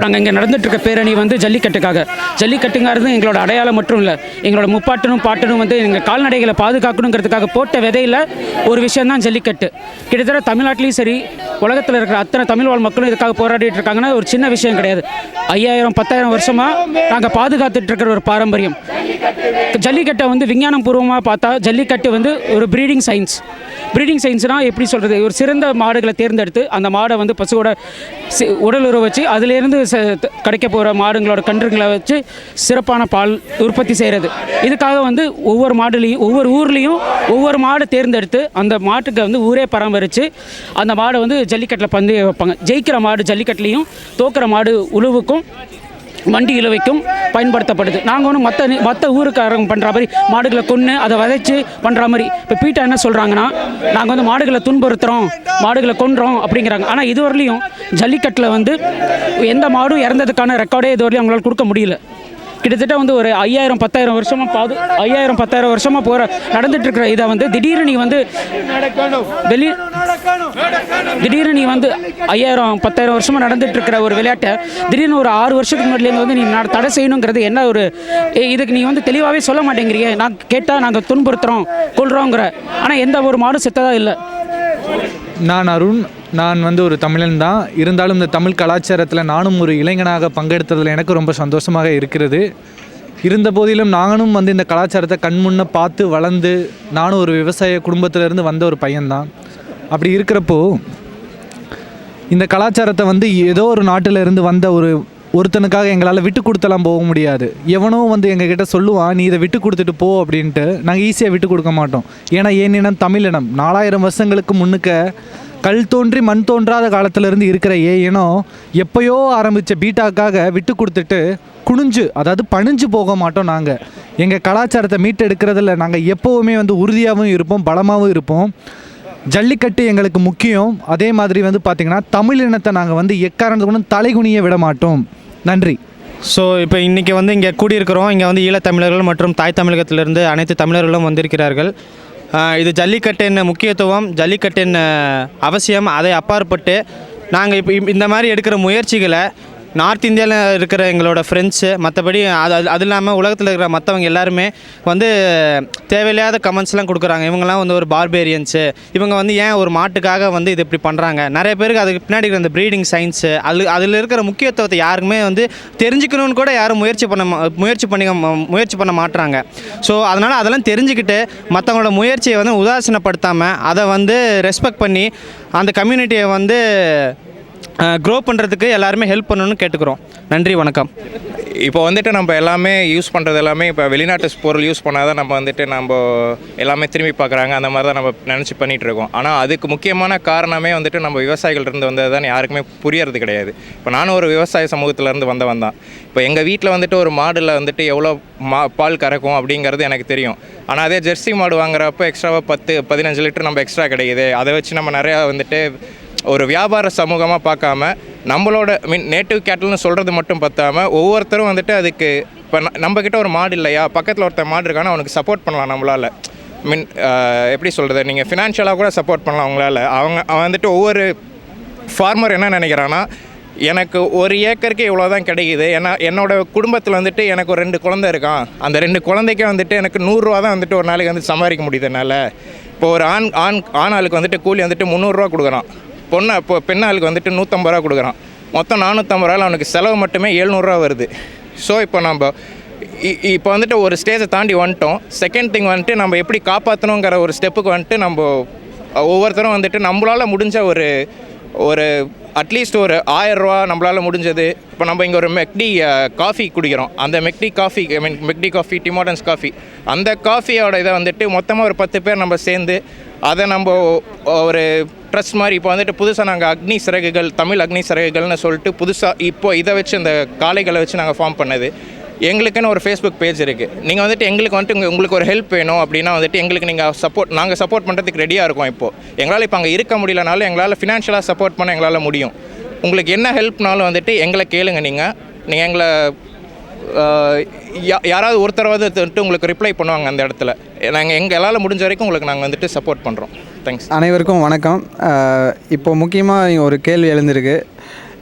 நாங்கள் இங்கே நடந்துகிட்ருக்க பேரணி வந்து ஜல்லிக்கட்டுக்காக. ஜல்லிக்கட்டுங்கிறது எங்களோட அடையாளம் மட்டும் இல்லை, எங்களோட முப்பாட்டனும் பாட்டனும் வந்து எங்கள் கால்நடைகளை பாதுகாக்கணுங்கிறதுக்காக போட்ட விதையில் ஒரு விஷயந்தான் ஜல்லிக்கட்டு. கிட்டத்தட்ட தமிழ்நாட்டிலையும் சரி உலகத்தில் இருக்கிற அத்தனை தமிழ் வாழ் மக்களும் இதுக்காக போராடிட்டு இருக்காங்கன்னா ஒரு சின்ன விஷயம் கிடையாது. 5000-10,000 வருஷமாக நாங்கள் பாதுகாத்துட்டு இருக்கிற ஒரு பாரம்பரியம். ஜல்லிக்கட்டை வந்து விஞ்ஞானம் பூர்வமாக பார்த்தா ஜல்லிக்கட்டு வந்து ஒரு ப்ரீடிங் சயின்ஸ். ப்ரீடிங் சயின்ஸ்னால் எப்படி சொல்கிறது, ஒரு சிறந்த மாடுகளை தேர்ந்தெடுத்து அந்த மாடை வந்து பசுவோட உடல் உறவு வச்சு அதிலேருந்து கிடைக்க போகிற மாடுங்களோட கன்றுகளை வச்சு சிறப்பான பால் உற்பத்தி செய்கிறது. இதுக்காக வந்து ஒவ்வொரு மாடுலேயும் ஒவ்வொரு ஊர்லேயும் ஒவ்வொரு மாடு தேர்ந்தெடுத்து அந்த மாட்டுக்கு வந்து ஊரே பராமரித்து அந்த மாடை வந்து ஜல்லிக்கட்டில் பந்தயம் வைப்பாங்க. ஜெயிக்கிற மாடு ஜல்லிக்கட்டுலேயும் தோக்கிற மாடு உழுவுக்கும் வண்டி இழுவைக்கும் பயன்படுத்தப்படுது. நாங்கள் ஒன்று மற்ற ஊருக்காரங்க பண்ணுற மாதிரி மாடுகளை கொன்று அதை விதைச்சி பண்ணுற மாதிரி. இப்போ பீட்டா என்ன சொல்கிறாங்கன்னா, நாங்கள் வந்து மாடுகளை துன்புறுத்துகிறோம், மாடுகளை கொன்றோம் அப்படிங்கிறாங்க. ஆனால் இதுவரையிலையும் ஜல்லிக்கட்டில் வந்து எந்த மாடும் இறந்ததுக்கான ரெக்கார்டே இதுவரையும் அவங்களால கொடுக்க முடியல. கிட்டத்தட்ட வந்து ஒரு 5000-10,000 வருஷமாக 5000-10,000 வருஷமாக போகிற நடந்துட்டு இருக்கிற இதை வந்து திடீர்னு நீ வந்து 5000-10,000 வருஷமாக நடந்துட்டு இருக்கிற ஒரு விளையாட்டை திடீர்னு ஒரு 6 வருஷத்துக்கு முன்னாடிலேருந்து வந்து நீ தடை செய்யணுங்கிறது என்ன ஒரு இதுக்கு நீ வந்து தெளிவாகவே சொல்ல மாட்டேங்கிறீங்க. நான் கேட்டால் நாங்கள் துன்புறுத்துகிறோம் கொள்கிறோங்கிற, ஆனால் எந்த ஒரு மாடும் செத்ததாக இல்லை. நான் அருண். நான் வந்து ஒரு தமிழன் தான். இருந்தாலும் இந்த தமிழ் கலாச்சாரத்தில் நானும் ஒரு இளைஞனாக பங்கெடுத்ததில் எனக்கு ரொம்ப சந்தோஷமாக இருக்கிறது. இருந்த போதிலும் நானும் வந்து இந்த கலாச்சாரத்தை கண்முன்ன பார்த்து வளர்ந்து, நானும் ஒரு விவசாய குடும்பத்திலேருந்து வந்த ஒரு பையன்தான். அப்படி இருக்கிறப்போ இந்த கலாச்சாரத்தை வந்து ஏதோ ஒரு நாட்டில் இருந்து வந்த ஒருத்தனுக்காக எங்களால் விட்டு கொடுத்தலாம் போக முடியாது. எவனோ வந்து எங்ககிட்ட சொல்லுவான், நீ இதை விட்டு கொடுத்துட்டு போ அப்படின்ட்டு. நாங்கள் ஈஸியாக விட்டு கொடுக்க மாட்டோம். ஏன்னா என் இனம் தமிழினம் 4000 வருஷங்களுக்கு முன்னுக்க கல் தோன்றி மண் தோன்றாத காலத்திலேருந்து இருக்கிற இனம் எப்போயோ ஆரம்பித்த பீட்டாக்காக விட்டு கொடுத்துட்டு குனிஞ்சு, அதாவது பணிஞ்சு போக மாட்டோம். நாங்கள் எங்கள் கலாச்சாரத்தை மீட்டெடுக்கிறதுல நாங்கள் எப்போவுமே வந்து உறுதியாகவும் இருப்போம், பலமாகவும் இருப்போம். ஜல்லிக்கட்டு எங்களுக்கு முக்கியம். அதே மாதிரி வந்து பார்த்திங்கன்னா தமிழ் இனத்தை நாங்கள் வந்து எக்காரணத்துக்கு தலைகுனிய விட மாட்டோம். நன்றி. ஸோ இப்போ இன்றைக்கி வந்து இங்கே கூடியிருக்கிறோம். இங்கே வந்து ஈழத்தமிழர்கள் மற்றும் தாய் தமிழகத்திலிருந்து அனைத்து தமிழர்களும் வந்திருக்கிறார்கள். இது ஜல்லிக்கட்டின் முக்கியத்துவம், ஜல்லிக்கட்டின் அவசியம், அதை அப்பாற்பட்டு நாங்கள் இப்போ இந்த மாதிரி எடுக்கிற முயற்சிகளை நார்த் இந்தியாவில் இருக்கிற எங்களோட ஃப்ரெண்ட்ஸு, மற்றபடி அது இல்லாமல் உலகத்தில் இருக்கிற மற்றவங்க எல்லாருமே வந்து தேவையில்லாத கமெண்ட்ஸ்லாம் கொடுக்குறாங்க. இவங்கெல்லாம் வந்து ஒரு பார்பேரியன்ஸு, இவங்க வந்து ஏன் ஒரு மாட்டுக்காக வந்து இது இப்படி பண்ணுறாங்க. நிறைய பேருக்கு அதுக்கு பின்னாடி இருக்கிற அந்த ப்ரீடிங் சயின்ஸு அதில் இருக்கிற முக்கியத்துவத்தை யாருக்குமே வந்து தெரிஞ்சுக்கணுன்னு கூட யாரும் முயற்சி பண்ண மாட்டுறாங்க. ஸோ அதனால் அதெல்லாம் தெரிஞ்சுக்கிட்டு மற்றவங்களோட முயற்சியை வந்து உதாசீனப்படுத்தாமல் அதை வந்து ரெஸ்பெக்ட் பண்ணி அந்த கம்யூனிட்டியை வந்து க்ரோ பண்ணுறதுக்கு எல்லாருமே ஹெல்ப் பண்ணணும்னு கேட்டுக்கிறோம். நன்றி, வணக்கம். இப்போ வந்துட்டு நம்ம எல்லாமே யூஸ் பண்ணுறது எல்லாமே இப்போ வெளிநாட்டு பொருள் யூஸ் பண்ணால் தான் நம்ம எல்லாமே திரும்பி பார்க்குறாங்க. அந்த மாதிரி தான் நம்ம நினச்சி பண்ணிகிட்ருக்கோம். ஆனால் அதுக்கு முக்கியமான காரணமே வந்துட்டு நம்ம விவசாயிகள்லேருந்து வந்தது தான் யாருக்குமே புரியறது கிடையாது. இப்போ நானும் ஒரு விவசாய சமூகத்திலேருந்து வந்தவன் தான். இப்போ எங்கள் வீட்டில் வந்துட்டு ஒரு மாடில் வந்துட்டு எவ்வளோ பால் கறக்கும் அப்படிங்கிறது எனக்கு தெரியும். ஆனால் அதே ஜெர்சி மாடு வாங்குறப்போ எக்ஸ்ட்ராவாக 10-15 லிட்டர் நம்ம எக்ஸ்ட்ரா கிடைக்குது. அதை வச்சு நம்ம நிறையா வந்துட்டு ஒரு வியாபார சமூகமாக பார்க்காம நம்மளோட நேட்டிவ் கேட்டல்னு சொல்கிறது மட்டும் பற்றாமல் ஒவ்வொருத்தரும் வந்துட்டு அதுக்கு இப்போ நம்மக்கிட்ட ஒரு மாடு இல்லையா, பக்கத்தில் ஒருத்தர் மாடு இருக்கானா அவனுக்கு சப்போர்ட் பண்ணலாம் நம்மளால். எப்படி சொல்கிறது, நீங்கள் ஃபினான்ஷியலாக கூட சப்போர்ட் பண்ணலாம் அவங்களால. அவன் வந்துட்டு ஒவ்வொரு ஃபார்மர் என்ன நினைக்கிறான்னா, எனக்கு 1 ஏக்கருக்கு இவ்வளோ தான் கிடைக்குது. ஏன்னா என்னோடய குடும்பத்தில் வந்துட்டு எனக்கு ஒரு 2 குழந்தை இருக்கான். அந்த 2 குழந்தைக்கே வந்துட்டு எனக்கு 100 ரூபா தான் வந்துட்டு ஒரு நாளைக்கு வந்து சம்பாதிக்க முடியுது என்னால். இப்போ ஒரு ஆண் ஆளுக்கு வந்துட்டு கூலி வந்துட்டு 300 ரூபா கொடுக்குறான். பெண்ணாளுக்கு வந்துட்டு 150 ரூபா கொடுக்குறான். மொத்தம் 450 ரூபாயில் அவனுக்கு செலவு மட்டுமே 700 ரூபா வருது. ஸோ இப்போ வந்துட்டு ஒரு ஸ்டேஜை தாண்டி வந்துட்டோம். செகண்ட் திங் வந்துட்டு நம்ம எப்படி காப்பாற்றணுங்கிற ஒரு ஸ்டெப்புக்கு வந்துட்டு நம்ம ஒவ்வொருத்தரும் வந்துட்டு நம்மளால் முடிஞ்ச ஒரு அட்லீஸ்ட் ஒரு 1000 ரூபா நம்மளால் முடிஞ்சது. இப்போ நம்ம இங்கே ஒரு மெக்டி காஃபி குடிக்கிறோம். அந்த மெக்டி காஃபி டிமார்டன்ஸ் காஃபி, அந்த காஃபியோட இதை வந்துட்டு மொத்தமாக ஒரு 10 பேர் நம்ம சேர்ந்து அதை நம்ம ஒரு ட்ரஸ்ட் மாதிரி இப்போ வந்துட்டு புதுசாக நாங்கள் அக்னி சிறகுகள், தமிழ் அக்னி சிறகுகள்னு சொல்லிட்டு புதுசாக இப்போ இதை வச்சு இந்த காளைகளை வச்சு நாங்கள் ஃபார்ம் பண்ணது. எங்களுக்குன்னு ஒரு ஃபேஸ்புக் பேஜ் இருக்குது. நீங்கள் வந்துட்டு எங்களுக்கு வந்துட்டு உங்களுக்கு ஒரு ஹெல்ப் வேணும் அப்படின்னா வந்துட்டு எங்களுக்கு நாங்கள் சப்போர்ட் பண்ணுறதுக்கு ரெடியாக இருக்கோம். இப்போது எங்களால் இப்போ அங்கே இருக்க முடியலனாலும் எங்களால் ஃபினான்ஷியலாக சப்போர்ட் பண்ண எங்களால் முடியும். உங்களுக்கு என்ன ஹெல்ப்னாலும் வந்துட்டு எங்களை கேளுங்க. நீங்கள் எங்களை யாராவது ஒருத்தரவாவது வந்துட்டு உங்களுக்கு ரிப்ளை பண்ணுவாங்க அந்த இடத்துல. நாங்கள் எங்களால் முடிஞ்ச வரைக்கும் உங்களுக்கு நாங்கள் வந்துட்டு சப்போர்ட் பண்ணுறோம். தேங்க்ஸ். அனைவருக்கும் வணக்கம். இப்போ முக்கியமாக ஒரு கேள்வி எழுந்திருக்கு.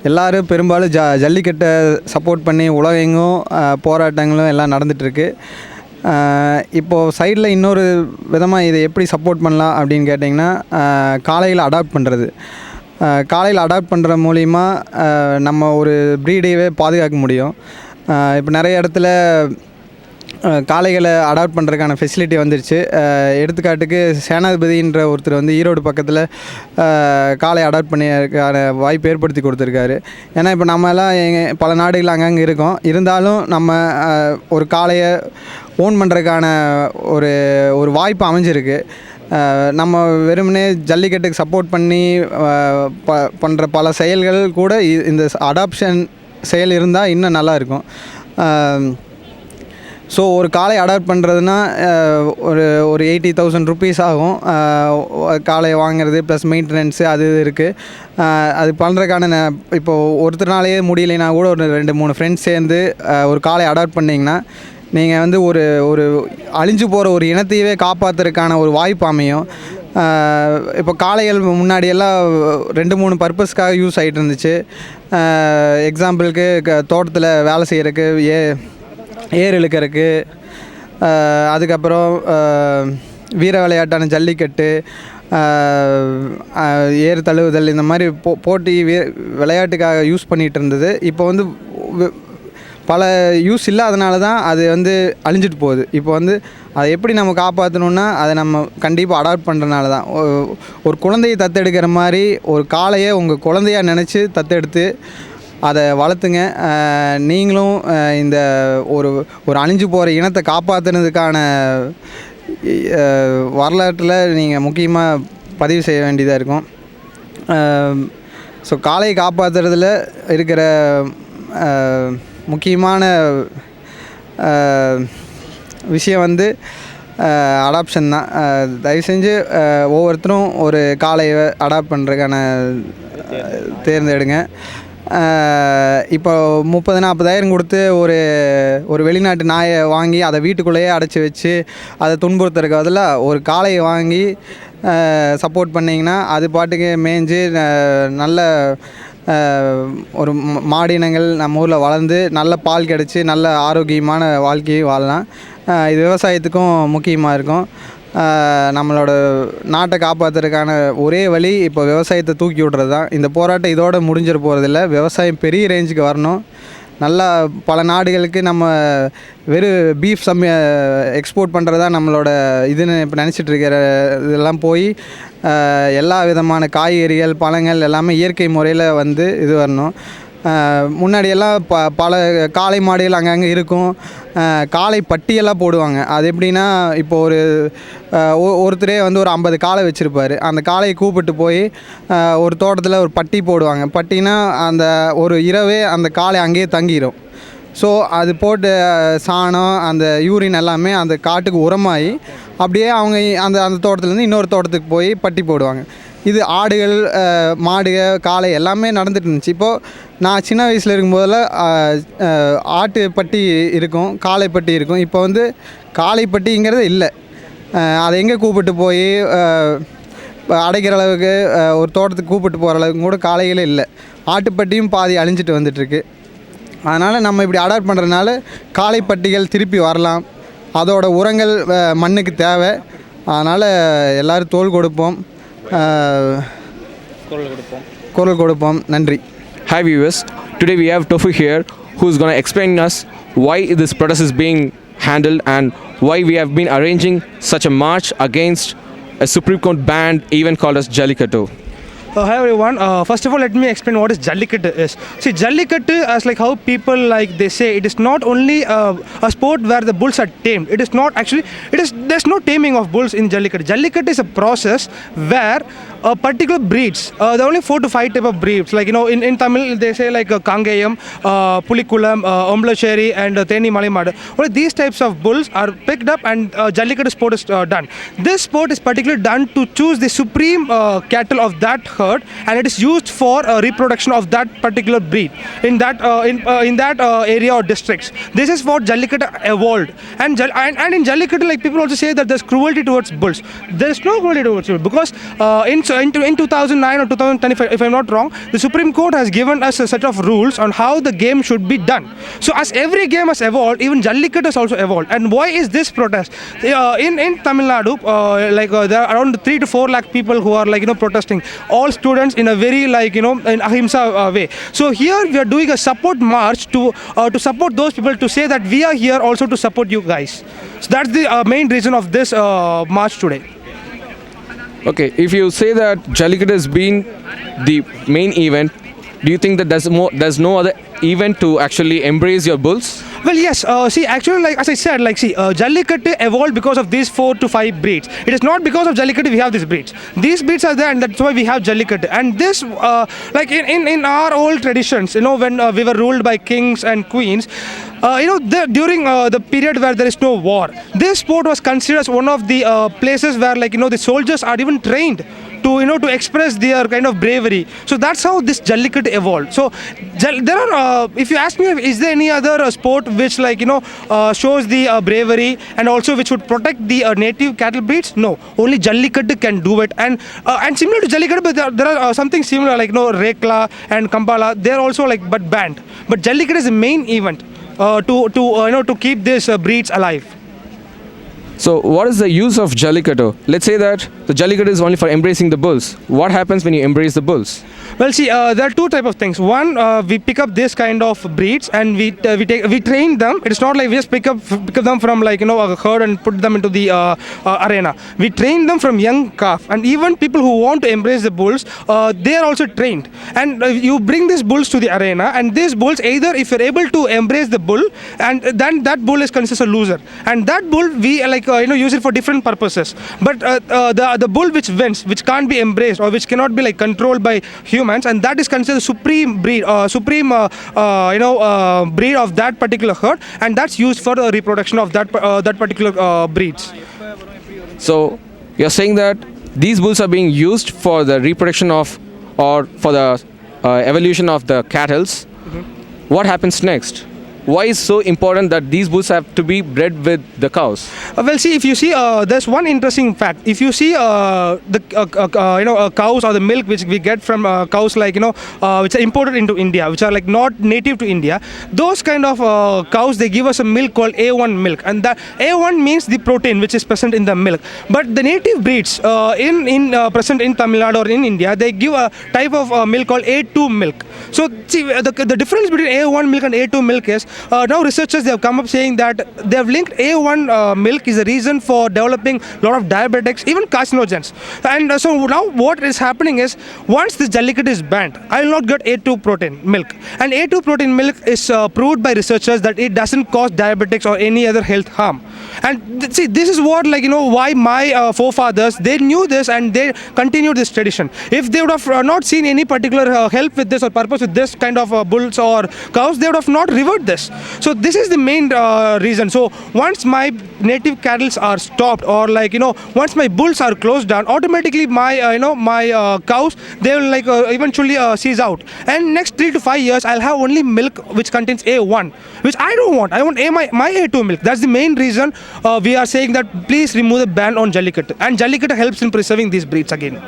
எல்லோரும் பெரும்பாலும் ஜல்லிக்கட்டை சப்போர்ட் பண்ணி உலகெங்கும் போராட்டங்களும் எல்லாம் நடந்துகிட்ருக்கு. இப்போது சைடில் இன்னொரு விதமாக இதை எப்படி சப்போர்ட் பண்ணலாம் அப்படின்னு கேட்டிங்கன்னா, காளைகளை அடாப்ட் பண்ணுறது. காளைகளை அடாப்ட் பண்ணுற மூலிமா நம்ம ஒரு ப்ரீடையவே பாதுகாக்க முடியும். இப்போ நிறைய இடத்துல காளைகளை அடாப்ட் பண்ணுறதுக்கான ஃபெசிலிட்டி வந்துருச்சு. எடுத்துக்காட்டுக்கு சேனாதிபதின்ற ஒருத்தர் வந்து ஈரோடு பக்கத்தில் காளை அடாப்ட் பண்ணிக்கான வாய்ப்பு ஏற்படுத்தி கொடுத்துருக்காரு. ஏன்னா இப்போ நம்ம எல்லாம் பல நாடுகள் அங்கங்கே இருக்கோம். இருந்தாலும் நம்ம ஒரு காளையை ஓன் பண்ணுறதுக்கான ஒரு வாய்ப்பு அமைஞ்சிருக்கு. நம்ம வெறுமனே ஜல்லிக்கட்டுக்கு சப்போர்ட் பண்ணி பண்ணுற பல செயல்கள் கூட இந்த அடாப்ஷன் செயல் இருந்தால் இன்னும் நல்லாயிருக்கும். ஸோ ஒரு காளை அடாப்ட் பண்ணுறதுனா ஒரு 80,000 ருபீஸ் ஆகும். காளையை வாங்குறது ப்ளஸ் மெயின்டெனன்ஸு அது இருக்குது. அது பண்ணுறதுக்கான இப்போது ஒருத்தர்னாலேயே முடியலைன்னா கூட ஒரு 2-3 ஃப்ரெண்ட்ஸ் சேர்ந்து ஒரு காளையை அடாப்ட் பண்ணிங்கன்னா நீங்கள் வந்து ஒரு அழிஞ்சு போகிற ஒரு இனத்தையவே காப்பாற்றுறதுக்கான ஒரு வாய்ப்பு அமையும். இப்போ காளைகள் முன்னாடியெல்லாம் 2-3 பர்பஸ்க்காக யூஸ் ஆகிட்டு இருந்துச்சு. எக்ஸாம்பிளுக்கு தோட்டத்தில் வேலை செய்கிறதுக்கு, ஏர் இழுக்கிறதுக்கு, அதுக்கப்புறம் வீர விளையாட்டான ஜல்லிக்கட்டு, ஏர் தழுவுதல், இந்த மாதிரி போட்டி விளையாட்டுக்காக யூஸ் பண்ணிகிட்டு இருந்தது. இப்போ வந்து பல யூஸ் இல்லாதனால தான் அது வந்து அழிஞ்சிட்டு போகுது. இப்போ வந்து அதை எப்படி நம்ம காப்பாற்றணுன்னா அதை நம்ம கண்டிப்பாக அடாப்ட் பண்ணுறனால தான். ஒரு குழந்தையை தத்தெடுக்கிற மாதிரி ஒரு காளையை உங்கள் குழந்தையாக நினச்சி தத்தெடுத்து அதை வளர்த்துங்க. நீங்களும் இந்த ஒரு அழிஞ்சு போகிற இனத்தை காப்பாற்றுனதுக்கான வரலாற்றில் நீங்கள் முக்கியமாக பதிவு செய்ய வேண்டியதாக இருக்கும். ஸோ காளையை காப்பாற்றுறதுல இருக்கிற முக்கியமான விஷயம் வந்து அடாப்ஷன் தான். தயவு செஞ்சு ஒவ்வொருத்தரும் ஒரு காளையை அடாப்ட் பண்ணுறதுக்கான தேர்ந்தெடுங்க. இப்போ 30,000-40,000 கொடுத்து ஒரு வெளிநாட்டு நாயை வாங்கி அதை வீட்டுக்குள்ளேயே அடைச்சி வச்சு அதை துன்புறுத்துறதுக்கு பதிலாக ஒரு காளையை வாங்கி சப்போர்ட் பண்ணிங்கன்னா அது பாட்டுக்கு மேய்ஞ்சு நல்ல ஒரு மாடினங்கள் நம்ம ஊரில் வளர்ந்து நல்ல பால் கிடச்சி நல்ல ஆரோக்கியமான வாழ்க்கையை வாழலாம். இது விவசாயத்துக்கும் முக்கியமாக இருக்கும். நம்மளோட நாட்டை காப்பாற்றுறதுக்கான ஒரே வழி இப்போ விவசாயத்தை தூக்கி விட்றது தான். இந்த போராட்டம் இதோடு முடிஞ்சிட போகிறதில்ல. விவசாயம் பெரிய ரேஞ்சுக்கு வரணும். நல்லா பல நாடுகளுக்கு நம்ம வெறும் பீஃப் எக்ஸ்போர்ட் பண்ணுறதா நம்மளோட இதுன்னு இப்போ நினச்சிட்ருக்கிற இதெல்லாம் போய் எல்லா விதமான காய்கறிகள், பழங்கள் எல்லாமே இயற்கை முறையில் வந்து இது வரணும். முன்னாடியெல்லாம் பல காளை மாடுகள் அங்கங்கே இருக்கும். காளை பட்டியெல்லாம் போடுவாங்க. அது எப்படின்னா, இப்போ ஒருத்தரே வந்து ஒரு 50 காளை வச்சுருப்பார். அந்த காளையை கூப்பிட்டு போய் ஒரு தோட்டத்தில் ஒரு பட்டி போடுவாங்க. பட்டினா அந்த ஒரு இரவே அந்த காளை அங்கேயே தங்கிடும். ஸோ அது போட்டு சாணம், அந்த யூரின் எல்லாமே அந்த காட்டுக்கு உரமாகி அப்படியே அவங்க அந்த தோட்டத்துலேருந்து இன்னொரு தோட்டத்துக்கு போய் பட்டி போடுவாங்க. இது ஆடுகள், மாடுகள், காளை எல்லாமே நடந்துட்டு இருந்துச்சு. இப்போது நான் சின்ன வயசில் இருக்கும்போதெல்லாம் ஆட்டு பட்டி இருக்கும், காளை பட்டி இருக்கும். இப்போ வந்து காளை பட்டிங்கிறது இல்லை. அதை எங்கே கூப்பிட்டு போய் அடைக்கிற அளவுக்கு ஒரு தோட்டத்துக்கு கூப்பிட்டு போகிற அளவுக்கு கூட காளைகளே இல்லை. ஆட்டுப்பட்டியும் பாதி அழிஞ்சிட்டு வந்துட்டுருக்கு. அதனால் நம்ம இப்படி அடாப்ட் பண்ணுறதுனால காளைப்பட்டிகள் திருப்பி வரலாம். அதோட உரங்கள் மண்ணுக்கு தேவை. அதனால் எல்லோரும் தோள் கொடுப்போம், குரல் கொடுப்போம். நன்றி. Hi viewers, today we have Tofu here who is going to explain us why this protest is being handled and why we have been arranging such a march against a Supreme Court banned event called as Jallikattu. Hi everyone. First of all, let me explain what is Jallikattu is. See, Jallikattu, as like how people like they say, it is not only a sport where the bulls are tamed. It is not actually. There's no taming of bulls in Jallikattu. Jallikattu is a process where particular breeds. There are only 4 to 5 type of breeds. Like in Tamil they say like Kangayam, Pulikulam, Omblacheri, and Theni Malimadu. Only these types of bulls are picked up and Jallikattu sport is done. This sport is particularly done to choose the supreme cattle of that herd, and it is used for reproduction of that particular breed in that area or districts. This is what Jallikattu evolved, and in Jallikattu, like people also say that there's cruelty towards bulls. There's no cruelty towards bulls because in 2009 or 2010, if I'm not wrong, the Supreme Court has given us a set of rules on how the game should be done. So as every game has evolved, even Jallikattu has also evolved. And why is this protest? In Tamil Nadu, there are around 3 to 4 lakh people who are protesting. All students in a very in ahimsa way. So here we are doing a support march to support those people, to say that we are here also to support you guys. So that's the main reason of this march today. Okay, if you say that Jallikattu has been the main event, do you think that there's no other event to actually embrace your bulls? Well, yes. Actually, as I said, Jallikattu evolved because of these 4 to 5 breeds. It is not because of Jallikattu we have these breeds. These breeds are there, and that's why we have Jallikattu. And this, in our old traditions, when we were ruled by kings and queens, during the period where there is no war, this sport was considered as one of the places where the soldiers are even trained to express their kind of bravery. So that's how this Jallikattu evolved. So there are, if you ask me, is there any other sport which shows the bravery and also which would protect the native cattle breeds? No, only Jallikattu can do it. And similar to Jallikattu, but there are something similar Rekla and Kampala. They are also but banned. But Jallikattu is the main event to keep these breeds alive. So what is the use of Jallikattu? Let's say that the Jallikattu is only for embracing the bulls. What happens when you embrace the bulls? Well, there are 2 types of things. One, we pick up this kind of breeds and we train them. It is not like we just pick up them from a herd and put them into the arena. We train them from young calf, and even people who want to embrace the bulls, they are also trained. And you bring these bulls to the arena, and these bulls, either if you're able to embrace the bull, and then that bull is considered a loser. And that bull we use it for different purposes. But the bull which wins, which can't be embraced or which cannot be controlled by humans, and that is considered the supreme breed, breed of that particular herd, and that's used for the reproduction of that particular breeds. So you're saying that these bulls are being used for the reproduction of, or for the evolution of the cattle. What happens next? Why is so important that these bulls have to be bred with the cows? Well, if you see, there's one interesting fact. If you see the cows or the milk which we get from cows which are imported into India, which are not native to India, those kind of cows, they give us a milk called A1 milk, and that A1 means the protein which is present in the milk. But the native breeds present in Tamil Nadu or in India, they give a type of milk called A2 milk. So see, the difference between A1 milk and A2 milk is, now researchers, they have come up saying that they have linked A1 milk is the reason for developing a lot of diabetics, even carcinogens. And so now what is happening is, once this Jallikattu is banned, I will not get A2 protein milk. And A2 protein milk is proved by researchers that it doesn't cause diabetics or any other health harm. And see, this is what why my forefathers, they knew this and they continued this tradition. If they would have not seen any particular help with this or purpose with this kind of bulls or cows, they would have not revered this. So this is the main reason. So once my native cattle are stopped, or once my bulls are closed down, automatically my cows, they will eventually cease out. And next 3 to 5 years, I'll have only milk which contains A1, which I don't want. I want my A2 milk. That's the main reason we are saying that please remove the ban on Jallikattu. And Jallikattu helps in preserving these breeds again.